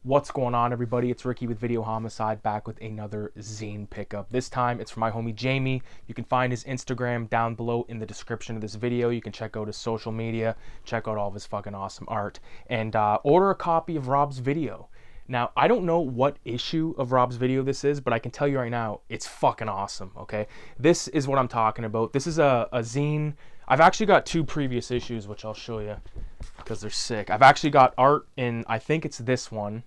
What's going on, everybody? It's Ricky with Video Homicide, back with another zine pickup. This time it's for my homie Jamie. You can find his Instagram down below in the description of this video. You can check out his social media, check out all of his fucking awesome art, and order a copy of Rob's video. Now, I don't know what issue of Rob's video this is, but I can tell you right now, it's fucking awesome, okay? This is what I'm talking about. This is a zine. I've actually got two previous issues, which I'll show you because they're sick. I've actually got art in, I think it's this one.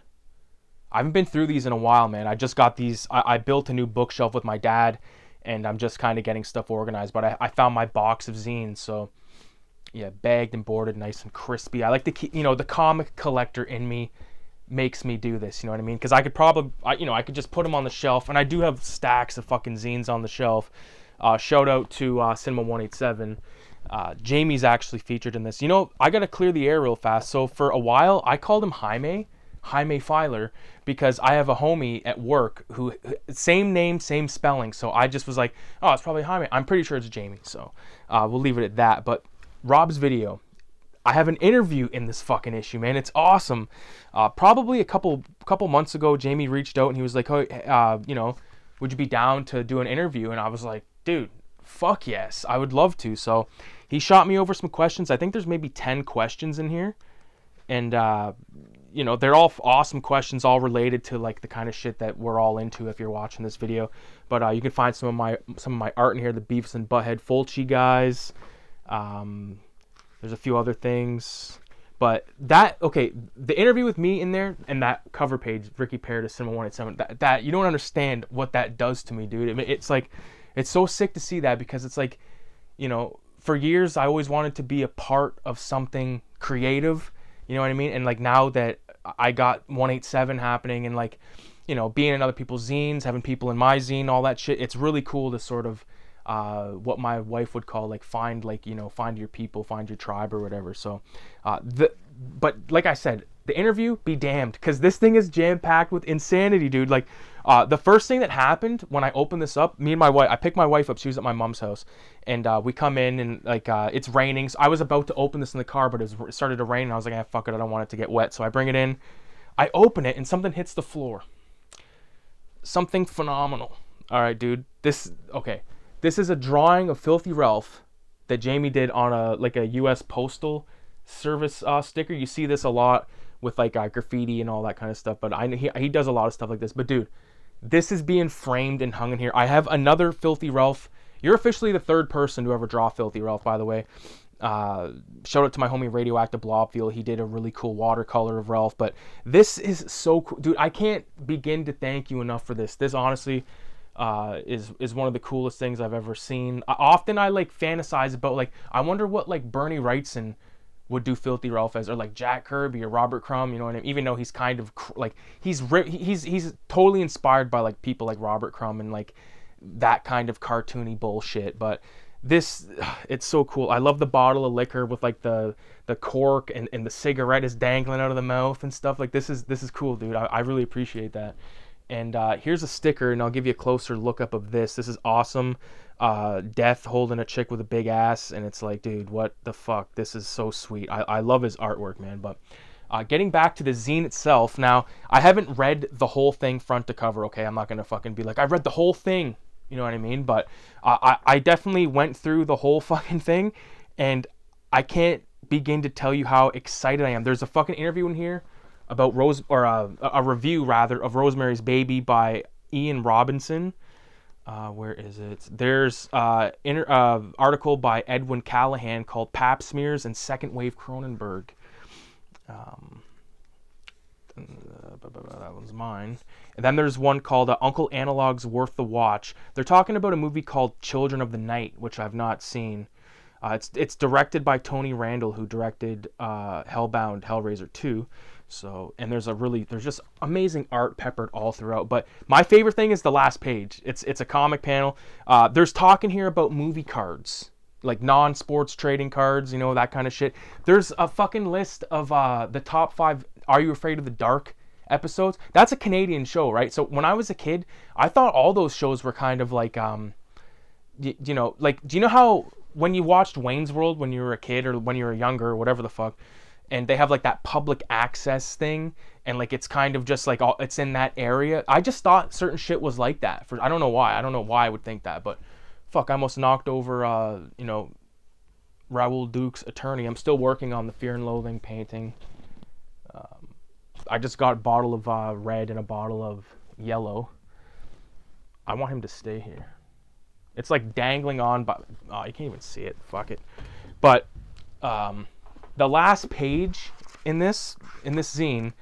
I haven't been through these in a while, man. I just got these. I built a new bookshelf with my dad, and I'm just kind of getting stuff organized. But I found my box of zines, so yeah, bagged and boarded, nice and crispy. I like to keep, the comic collector in me makes me do this, you know what I mean? Because I could probably, I could just put them on the shelf, and I do have stacks of fucking zines on the shelf. Shout out to Cinema 187. Jamie's actually featured in this. I gotta clear the air real fast. So for a while, I called him Jaime Filer, because I have a homie at work who, same name, same spelling. So I just was like, oh, it's probably Jaime. I'm pretty sure it's Jamie. So we'll leave it at that. But Rob's video, I have an interview in this fucking issue, man. It's awesome. Probably a couple months ago, Jamie reached out and he was like, oh, would you be down to do an interview? And I was like, dude, fuck yes, I would love to. So he shot me over some questions. I think there's maybe 10 questions in here. And, they're all awesome questions, all related to like the kind of shit that we're all into if you're watching this video. But you can find some of my art in here, the Beavis and Butthead Fulci guys. There's a few other things. But the interview with me in there and that cover page, Ricky Parrott of Cinema 187, that you don't understand what that does to me, dude. It's like, it's so sick to see that, because it's like, for years I always wanted to be a part of something creative. You know what I mean? And like now that I got 187 happening and like, being in other people's zines, having people in my zine, all that shit, it's really cool to sort of, what my wife would call like find your people, find your tribe or whatever. So, but like I said, the interview, be damned, because this thing is jam-packed with insanity, dude. Like, the first thing that happened when I opened this up, me and my wife, I picked my wife up, she was at my mom's house, and we come in and like, it's raining, so I was about to open this in the car, but it started to rain, and I was like, fuck it, I don't want it to get wet. So I bring it in, I open it, and something hits the floor. Something phenomenal. All right, dude, this is a drawing of Filthy Ralph that Jamie did on a U.S. Postal Service sticker. You see this a lot with like graffiti and all that kind of stuff, but he does a lot of stuff like this. But dude, this is being framed and hung in here. I have another Filthy Ralph. You're officially the third person to ever draw Filthy Ralph, by the way. Shout out to my homie Radioactive Blobfield. He did a really cool watercolor of Ralph. But this is so cool, dude. I can't begin to thank you enough for this. This honestly is one of the coolest things I've ever seen. Often I like fantasize about like, I wonder what like Bernie Wrightson would do Filthy Ralph as, or like Jack Kirby or Robert Crumb, you know what I mean? Even though he's kind of like, he's totally inspired by like people like Robert Crumb and like that kind of cartoony bullshit. But this, it's so cool. I love the bottle of liquor with like the cork and the cigarette is dangling out of the mouth and stuff. Like this is cool, dude. I really appreciate that. And here's a sticker, and I'll give you a closer look up of this. This is awesome. Death holding a chick with a big ass, and it's like, dude, what the fuck? This is so sweet. I love his artwork, man. But getting back to the zine itself, now, I haven't read the whole thing front to cover, okay? I'm not going to fucking be like, I read the whole thing, you know what I mean? But I definitely went through the whole fucking thing, and I can't begin to tell you how excited I am. There's a fucking interview in here about a review rather of Rosemary's Baby by Ian Robinson. Where is it? There's article by Edwin Callahan called Pap Smears and Second Wave Cronenberg. That one's mine. And then there's one called Uncle Analog's Worth the Watch. They're talking about a movie called Children of the Night, which I've not seen. It's directed by Tony Randall, who directed Hellbound, Hellraiser 2. So, and there's just amazing art peppered all throughout. But my favorite thing is the last page. It's a comic panel. There's talk in here about movie cards, like non-sports trading cards, that kind of shit. There's a fucking list of the top 5 Are You Afraid of the Dark episodes. That's a Canadian show, right? So when I was a kid, I thought all those shows were kind of like, like, do you know how when you watched Wayne's World when you were a kid or when you were younger or whatever the fuck, and they have like that public access thing, and like it's kind of just like all it's in that area. I just thought certain shit was like that. I don't know why. I don't know why I would think that, but fuck, I almost knocked over Raoul Duke's Attorney. I'm still working on the Fear and Loathing painting. I just got a bottle of red and a bottle of yellow. I want him to stay here. It's like dangling on, but you can't even see it. Fuck it. But the last page in this zine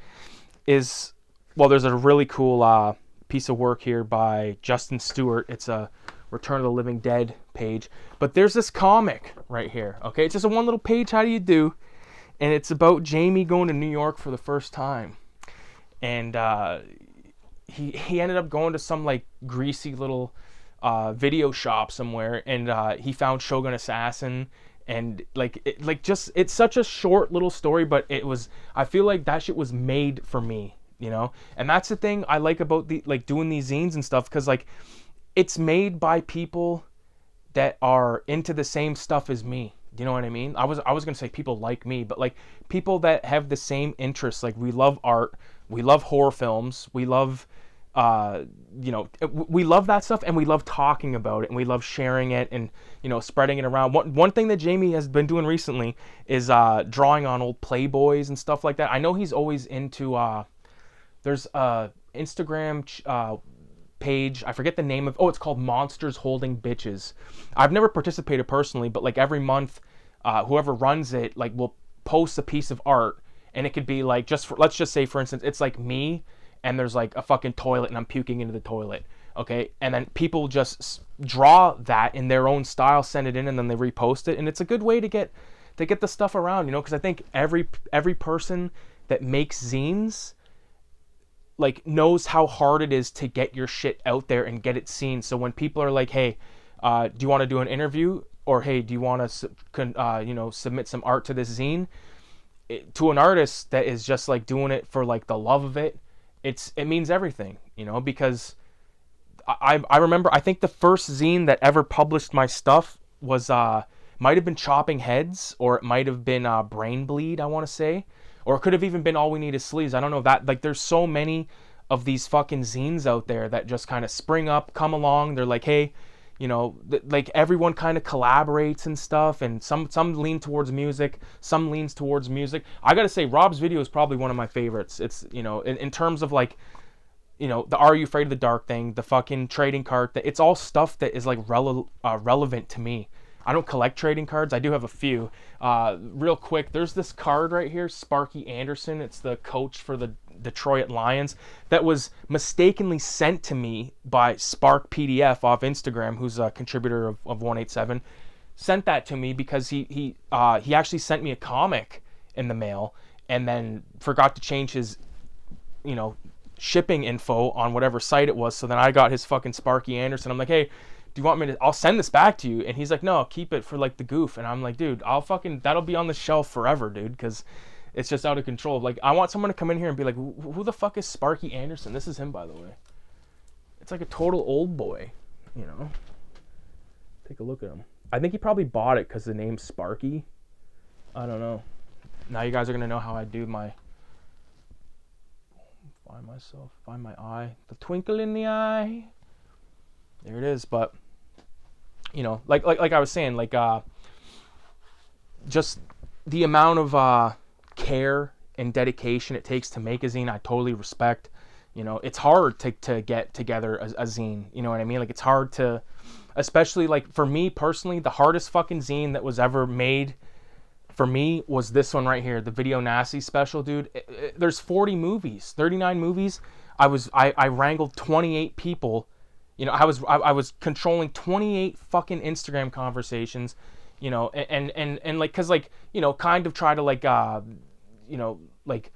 is, well, there's a really cool piece of work here by Justin Stewart. It's a Return of the Living Dead page. But there's this comic right here. Okay, it's just a one little page. How do you do? And it's about Jamie going to New York for the first time. And he ended up going to some like greasy little video shop somewhere, and he found Shogun Assassin, and it's such a short little story, but I feel like that shit was made for me, you know? And that's the thing I like about doing these zines and stuff, because like it's made by people that are into the same stuff as me. You know what I mean? I was gonna say people like me, but like people that have the same interests. Like we love art, we love horror films, we love we love that stuff, and we love talking about it, and we love sharing it, and spreading it around. One thing that Jamie has been doing recently is drawing on old Playboys and stuff like that. I know he's always into there's a Instagram page, I forget the name of, it's called Monsters Holding Bitches. I've never participated personally, but like every month whoever runs it like will post a piece of art, and it could be like let's just say for instance it's like me and there's like a fucking toilet and I'm puking into the toilet, okay, and then people just draw that in their own style, send it in, and then they repost it, and it's a good way to get the stuff around, because I think every person that makes zines like knows how hard it is to get your shit out there and get it seen. So when people are like, hey, do you want to do an interview, or hey, do you want to submit some art to this zine, to an artist that is just like doing it for like the love of it, it means everything, because I remember, I think the first zine that ever published my stuff was might have been Chopping Heads, or it might have been Brain Bleed, I want to say. Or it could have even been All We Need Is Sleeves. I don't know. That like there's so many of these fucking zines out there that just kind of spring up, come along. They're like, hey, like everyone kind of collaborates and stuff. And some lean towards music, some leans towards music. I gotta say, Rob's video is probably one of my favorites. It's in terms of like, the Are You Afraid of the Dark thing, the fucking trading card. It's all stuff that is like relevant to me. I don't collect trading cards. I do have a few. Real quick, there's this card right here, Sparky Anderson. It's the coach for the Detroit Lions, that was mistakenly sent to me by Spark PDF off Instagram, who's a contributor of 187. Sent that to me because he actually sent me a comic in the mail, and then forgot to change his shipping info on whatever site it was. So then I got his fucking Sparky Anderson. I'm like, hey, do you want me to, I'll send this back to you. And he's like, no, I'll keep it for like the goof. And I'm like, dude, that'll be on the shelf forever, dude, because it's just out of control. Like, I want someone to come in here and be like, who the fuck is Sparky Anderson? This is him, by the way. It's like a total old boy, Take a look at him. I think he probably bought it because the name's Sparky. I don't know. Now you guys are going to know how I do my... Find my eye. The twinkle in the eye. There it is. But, like I was saying, like, just the amount of care and dedication it takes to make a zine, I totally respect. It's hard to get together a zine. You know what I mean? Like, it's hard to, especially like for me personally, the hardest fucking zine that was ever made for me was this one right here, the Video Nasty special, dude. There's 40 movies, 39 movies. I wrangled 28 people. I was controlling 28 fucking Instagram conversations, and like, cause like, kind of try to like, like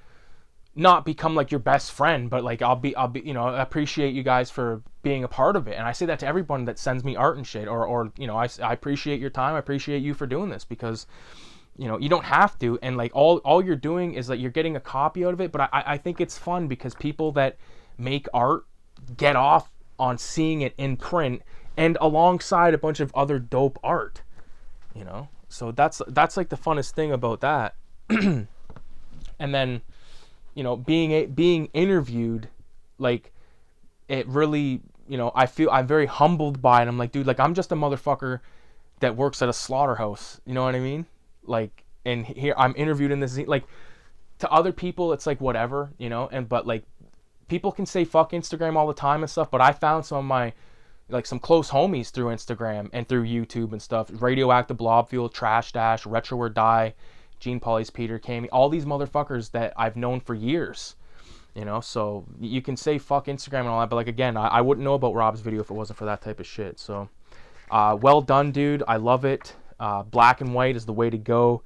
not become like your best friend, but like I'll be, appreciate you guys for being a part of it. And I say that to everyone that sends me art and shit, or I appreciate your time. I appreciate you for doing this, because you don't have to, and like all you're doing is like you're getting a copy out of it. But I think it's fun because people that make art get off on seeing it in print and alongside a bunch of other dope art, so that's like the funnest thing about that. And then, you know, being interviewed, like, it really, you know, I feel I'm very humbled by it. I'm like, dude, like, I'm just a motherfucker that works at a slaughterhouse. You know what I mean? Like, and here I'm interviewed in this, like, to other people it's like whatever, you know, and but like people can say fuck Instagram all the time and stuff, but I found some of my, like, some close homies through Instagram and through YouTube and stuff. Radioactive Blob Fuel, Trash Dash, Retro or Die, Gene Polly's Peter Cami, all these motherfuckers that I've known for years, you know. So you can say fuck Instagram and all that, but like, again, I wouldn't know about Rob's video if it wasn't for that type of shit. So well done, dude. I love it. Black and white is the way to go.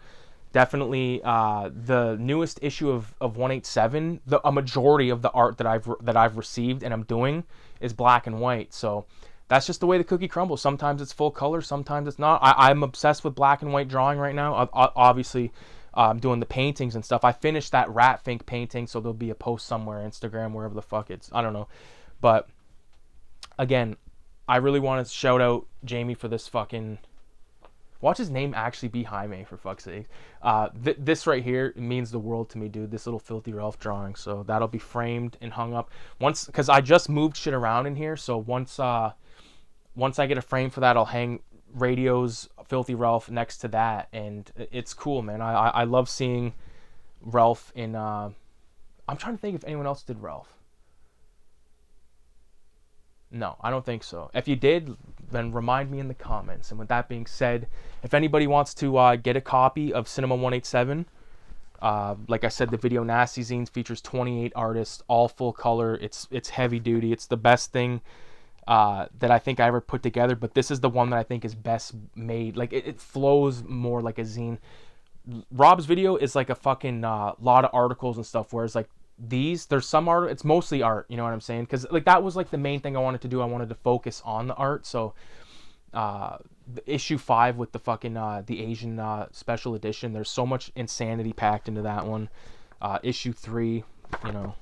Definitely the newest issue of 187, a majority of the art that I've received and I'm doing is black and white. So that's just the way the cookie crumbles. Sometimes it's full color, sometimes it's not. I'm obsessed with black and white drawing right now. Obviously, I'm doing the paintings and stuff. I finished that Ratfink painting, so there'll be a post somewhere, Instagram, wherever the fuck it's, I don't know. But again, I really want to shout out Jamie for this fucking... Watch his name actually be Jaime, for fuck's sake. This right here means the world to me, dude. This little Filthy Ralph drawing. So that'll be framed and hung up. Once, because I just moved shit around in here. So once I get a frame for that, I'll hang Radio's Filthy Ralph next to that. And it's cool, man. I love seeing Ralph in... I'm trying to think if anyone else did Ralph. No, I don't think so. If you did, then remind me in the comments. And with that being said, if anybody wants to get a copy of Cinema 187, like I said, the Video Nasty Zines features 28 artists, all full color. It's heavy duty. It's the best thing that I think I ever put together. But this is the one that I think is best made. Like, it flows more like a zine. Rob's video is like a fucking lot of articles and stuff, whereas like there's some art, it's mostly art, you know what I'm saying? Because like that was like the main thing I wanted to do. I wanted to focus on the art. So issue 5 with the fucking the Asian special edition, there's so much insanity packed into that one. Issue 3, you know,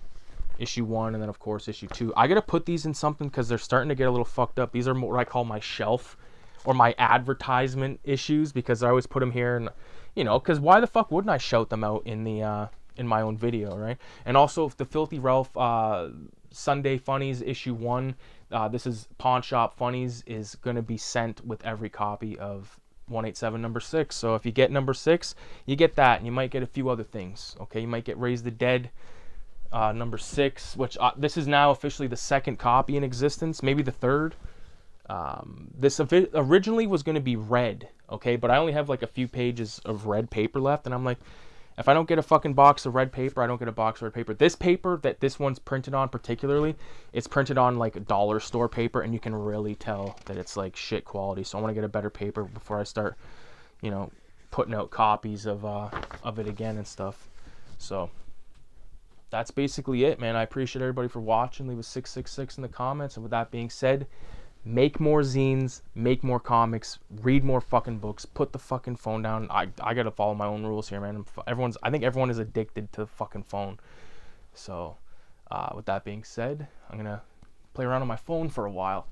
issue 1, and then of course issue 2. I gotta put these in something because they're starting to get a little fucked up. These are what I call my shelf or my advertisement issues, because I always put them here, and you know, because why the fuck wouldn't I shout them out in the in my own video, right? And also, if the Filthy Ralph Sunday Funnies issue 1, this is Pawn Shop Funnies, is going to be sent with every copy of 187 number 6. So if you get number 6, you get that, and you might get a few other things. Okay, you might get Raise the Dead number 6, which this is now officially the 2nd copy in existence, maybe the 3rd. This originally was going to be red, okay, but I only have like a few pages of red paper left, and I'm like, if I don't get a fucking box of red paper, I don't get a box of red paper. This paper that this one's printed on particularly, it's printed on like a dollar store paper, and you can really tell that it's like shit quality. So I want to get a better paper before I start, you know, putting out copies of it again and stuff. So that's basically it, man. I appreciate everybody for watching. Leave a 666 in the comments. And with that being said, make more zines, make more comics, read more fucking books, put the fucking phone down. I gotta follow my own rules here, man. I think everyone is addicted to the fucking phone. So with that being said, I'm gonna play around on my phone for a while.